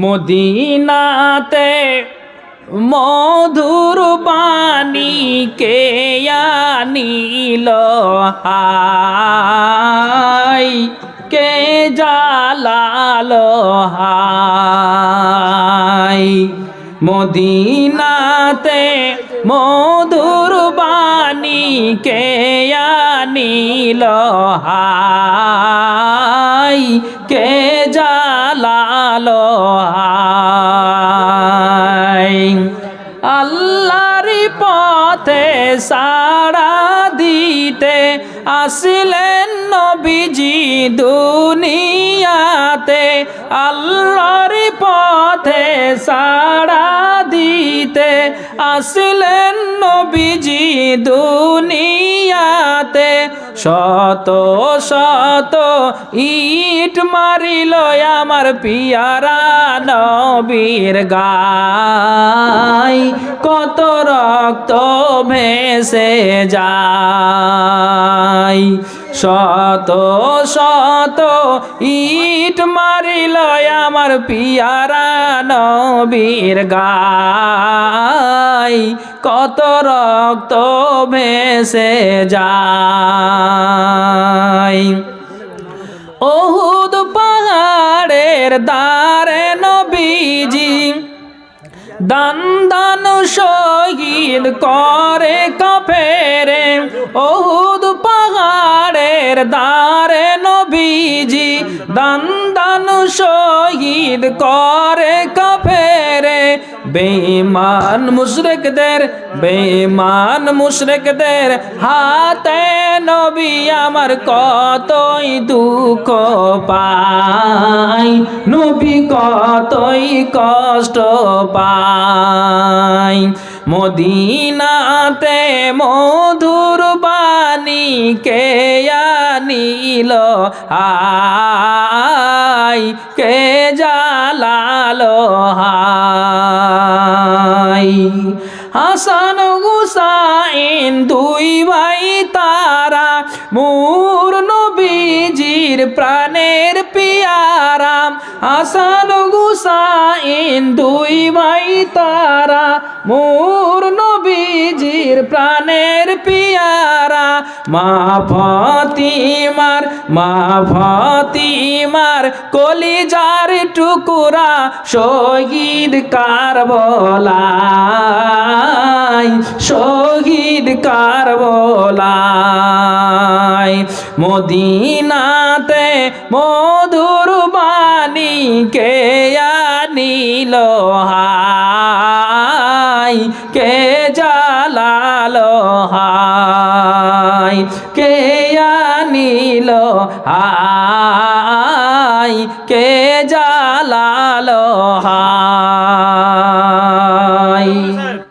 মদিনাতে মধুর বাণী কে আনিল হায়, কে জালালো হায়। মদিনাতে মধুর বাণী কে আনিল হায়, কে জালালো হায়। আল্লাহর পথে সাড়া দিতে আসলেন নবীজি দুনিয়াতে। আল্লাহর পথে সাড়া দিতে আসলেন নবীজি দুনিয়াতে। শত শত ইট মারিল আমার পিয়ারা নবীর গায়, কত রক্ত ভেসে যায়। শত শত ইট মারিল আমার পিয়ারা নবীর গায়, কত রক্ত ভেসে যায়। উহুদ পাহাড়ের দারে নবীজি দান দান শহীদ করে কাফেরে। উহুদ পাহাড়ের দারে নবীজি দান দান শহীদ করে কাফেরে। বেঈমান মুশরিকদের হাতে নবী আমার কতই দুঃখ পায়, নবী কতই কষ্ট পায়। মদিনাতে মধুর বাণী কে আনিল হায়, কে জালালো হায়। হাসান হুসাইন দুই ভাই তারা মোর নবীজির প্রাণের পিয়ারা। হাসান হুসাইন দুই ভাই তারা মোর নবীজির প্রাণের পিয়ারা। মা ফাতিমার কলিজার টুকুরা শহীদ কারবালায়, শহীদ কারবালায়। মদিনাতে মধুর বাণী কে আনিল হায়, কে জালালো হায়, কে আনিল হায়, কে জালালো হায়।